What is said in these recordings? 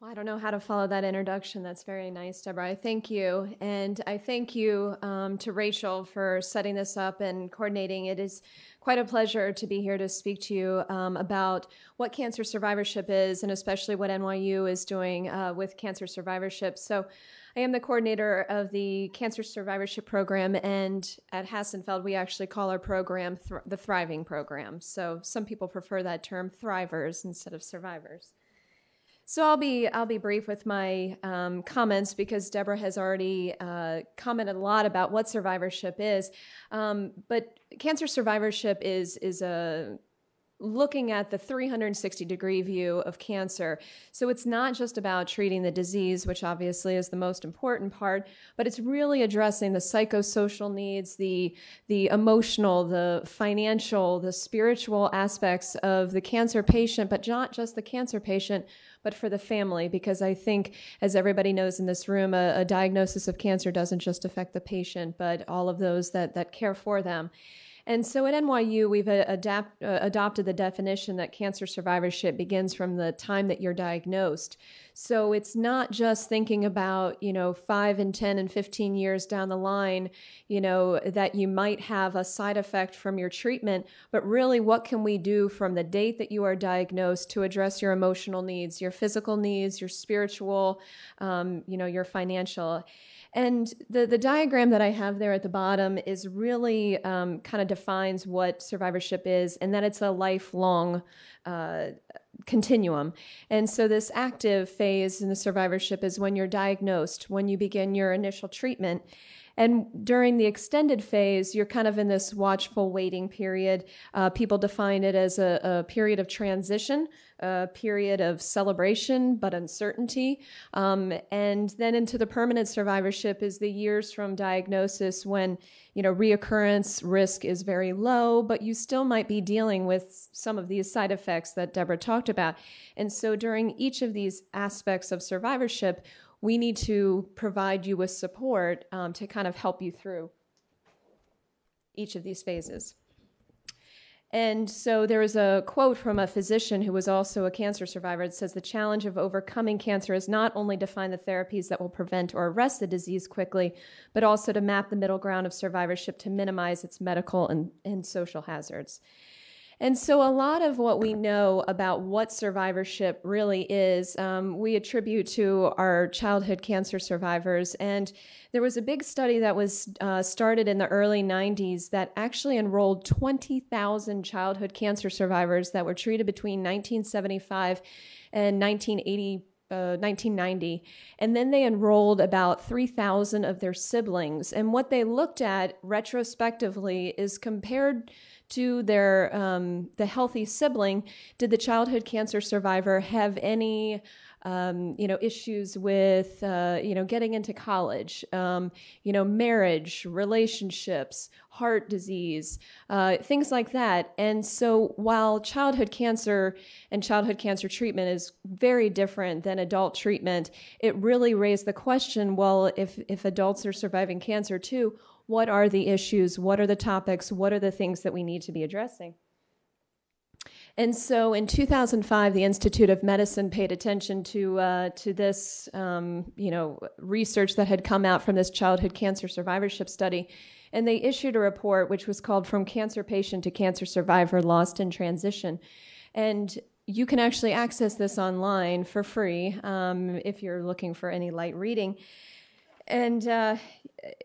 Well, I don't know how to follow that introduction. That's very nice, Deborah. I thank you. And I thank you to Rachel for setting this up and coordinating. It is quite a pleasure to be here to speak to you about what cancer survivorship is, and especially what NYU is doing with cancer survivorship. So I am the coordinator of the Cancer Survivorship Program, and at Hassenfeld, we actually call our program the Thriving Program. So some people prefer that term, thrivers, instead of survivors. So I'll be brief with my comments because Deborah has already commented a lot about what survivorship is. But cancer survivorship is a looking at the 360-degree view of cancer. So it's not just about treating the disease, which obviously is the most important part, but it's really addressing the psychosocial needs, the emotional, the financial, the spiritual aspects of the cancer patient, but not just the cancer patient, but for the family, because I think, as everybody knows in this room, a diagnosis of cancer doesn't just affect the patient, but all of those that care for them. And so at NYU, we've adopted the definition that cancer survivorship begins from the time that you're diagnosed. So it's not just thinking about, 5 and 10 and 15 years down the line, that you might have a side effect from your treatment, but really what can we do from the date that you are diagnosed to address your emotional needs, your physical needs, your spiritual, your financial. And the diagram that I have there at the bottom is really kind of defines what survivorship is, and that it's a lifelong continuum. And so this active phase in the survivorship is when you're diagnosed, when you begin your initial treatment. And during the extended phase, you're kind of in this watchful waiting period. People define it as a period of transition, a period of celebration but uncertainty. And then into the permanent survivorship is the years from diagnosis when, reoccurrence risk is very low, but you still might be dealing with some of these side effects that Deborah talked about. And so during each of these aspects of survivorship, we need to provide you with support to kind of help you through each of these phases. And so there is a quote from a physician who was also a cancer survivor. It says, "The challenge of overcoming cancer is not only to find the therapies that will prevent or arrest the disease quickly, but also to map the middle ground of survivorship to minimize its medical and social hazards." And so a lot of what we know about what survivorship really is, we attribute to our childhood cancer survivors. And there was a big study that was started in the early 90s that actually enrolled 20,000 childhood cancer survivors that were treated between 1975 and 1990. And then they enrolled about 3,000 of their siblings. And what they looked at retrospectively is compared to their the healthy sibling, did the childhood cancer survivor have any issues with getting into college, marriage, relationships, heart disease, things like that. And so while childhood cancer and childhood cancer treatment is very different than adult treatment, it really raised the question, well, if adults are surviving cancer too, what are the issues? What are the topics? What are the things that we need to be addressing? And so in 2005, the Institute of Medicine paid attention to this, research that had come out from this childhood cancer survivorship study, and they issued a report which was called "From Cancer Patient to Cancer Survivor: Lost in Transition." And you can actually access this online for free if you're looking for any light reading. And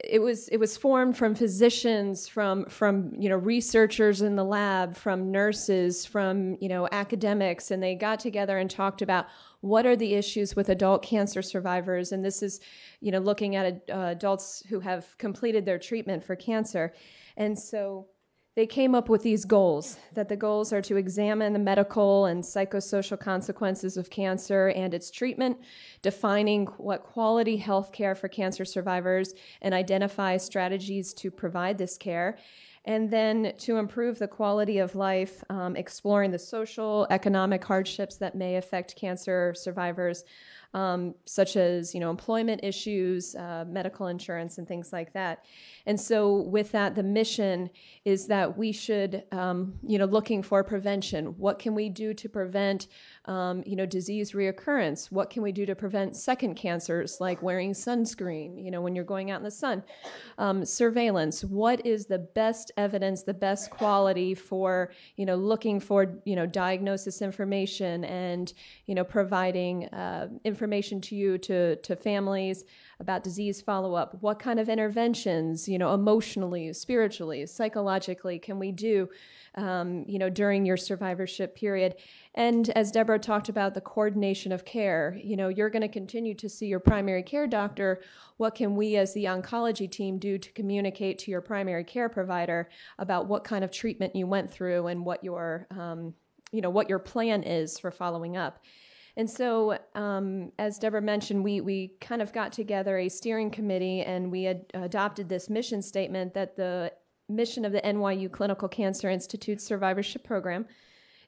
it was formed from physicians, from researchers in the lab, from nurses, from academics, and they got together and talked about what are the issues with adult cancer survivors. And this is looking at adults who have completed their treatment for cancer. And so they came up with these goals, that the goals are to examine the medical and psychosocial consequences of cancer and its treatment, defining what quality health care for cancer survivors, and identify strategies to provide this care, and then to improve the quality of life, exploring the social, economic hardships that may affect cancer survivors, such as, employment issues, medical insurance, and things like that. And so with that, the mission is that we should, looking for prevention. What can we do to prevent, disease reoccurrence? What can we do to prevent second cancers, like wearing sunscreen, when you're going out in the sun? Surveillance. What is the best evidence, the best quality for, looking for, diagnosis information and, providing information to you, to families about disease follow-up? What kind of interventions, emotionally, spiritually, psychologically can we do, during your survivorship period? And as Deborah talked about, the coordination of care, you're going to continue to see your primary care doctor. What can we as the oncology team do to communicate to your primary care provider about what kind of treatment you went through and what your plan is for following up? And so, as Deborah mentioned, we kind of got together a steering committee, and we had adopted this mission statement that the mission of the NYU Clinical Cancer Institute's survivorship program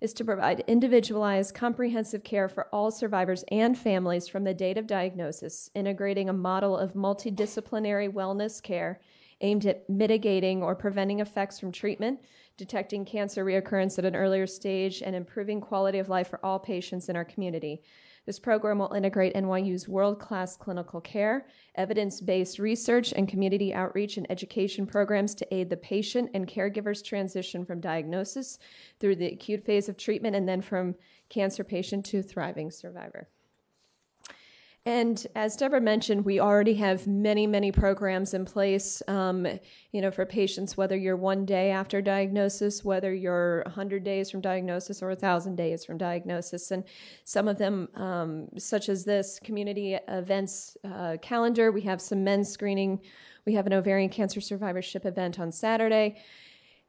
is to provide individualized, comprehensive care for all survivors and families from the date of diagnosis, integrating a model of multidisciplinary wellness care aimed at mitigating or preventing effects from treatment, detecting cancer reoccurrence at an earlier stage, and improving quality of life for all patients in our community. This program will integrate NYU's world-class clinical care, evidence-based research, and community outreach and education programs to aid the patient and caregiver's transition from diagnosis through the acute phase of treatment and then from cancer patient to thriving survivor. And as Deborah mentioned, we already have many, many programs in place, for patients, whether you're 1 day after diagnosis, whether you're 100 days from diagnosis or 1,000 days from diagnosis. And some of them, such as this community events calendar, we have some men's screening. We have an ovarian cancer survivorship event on Saturday.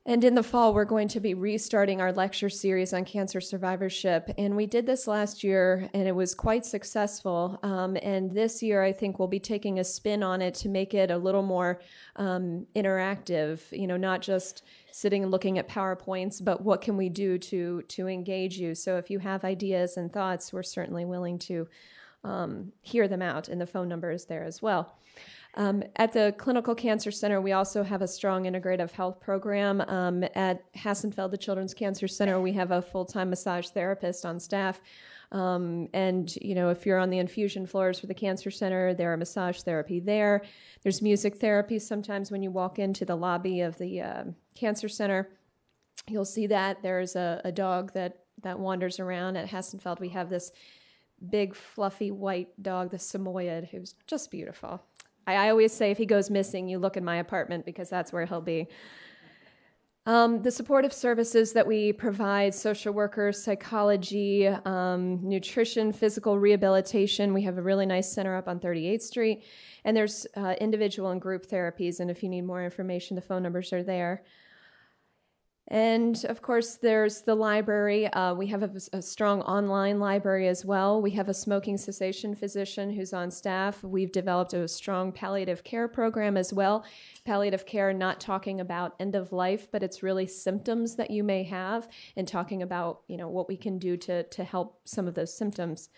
And in the fall, we're going to be restarting our lecture series on cancer survivorship. And we did this last year, and it was quite successful. And this year, I think we'll be taking a spin on it to make it a little more interactive, not just sitting and looking at PowerPoints, but what can we do to engage you? So if you have ideas and thoughts, we're certainly willing to hear them out, and the phone number is there as well. At the Clinical Cancer Center, we also have a strong integrative health program. At Hassenfeld, the Children's Cancer Center, we have a full-time massage therapist on staff. And, if you're on the infusion floors for the Cancer Center, there are massage therapy there. There's music therapy sometimes when you walk into the lobby of the Cancer Center. You'll see that. There's a dog that wanders around. At Hassenfeld, we have this big, fluffy, white dog, the Samoyed, who's just beautiful. I always say if he goes missing, you look in my apartment because that's where he'll be. The supportive services that we provide, social workers, psychology, nutrition, physical rehabilitation. We have a really nice center up on 38th Street. And there's individual and group therapies. And if you need more information, the phone numbers are there. And, of course, there's the library. We have a strong online library as well. We have a smoking cessation physician who's on staff. We've developed a strong palliative care program as well. Palliative care, not talking about end of life, but it's really symptoms that you may have and talking about, what we can do to help some of those symptoms.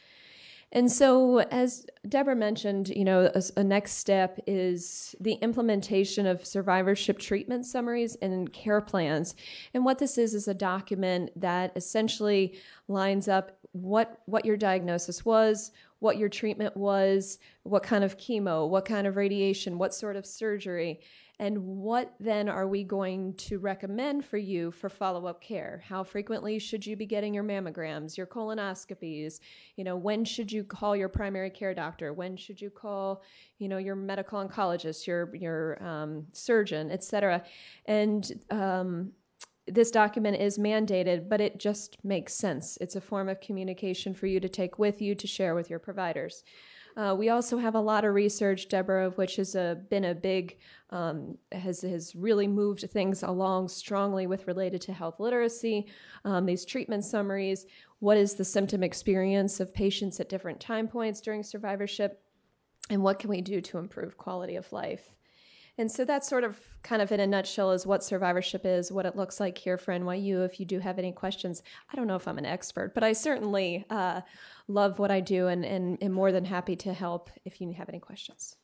And so, as Deborah mentioned, a next step is the implementation of survivorship treatment summaries and care plans. And what this is a document that essentially lines up what your diagnosis was, what your treatment was, what kind of chemo, what kind of radiation, what sort of surgery, and what then are we going to recommend for you for follow-up care? How frequently should you be getting your mammograms, your colonoscopies? When should you call your primary care doctor? When should you call, your medical oncologist, your surgeon, et cetera? And this document is mandated, but it just makes sense. It's a form of communication for you to take with you to share with your providers. We also have a lot of research, Deborah, of which has been a big, has really moved things along strongly with related to health literacy, these treatment summaries, what is the symptom experience of patients at different time points during survivorship, and what can we do to improve quality of life. And so that's sort of kind of in a nutshell is what survivorship is, what it looks like here for NYU. If you do have any questions, I don't know if I'm an expert, but I certainly love what I do and am more than happy to help if you have any questions.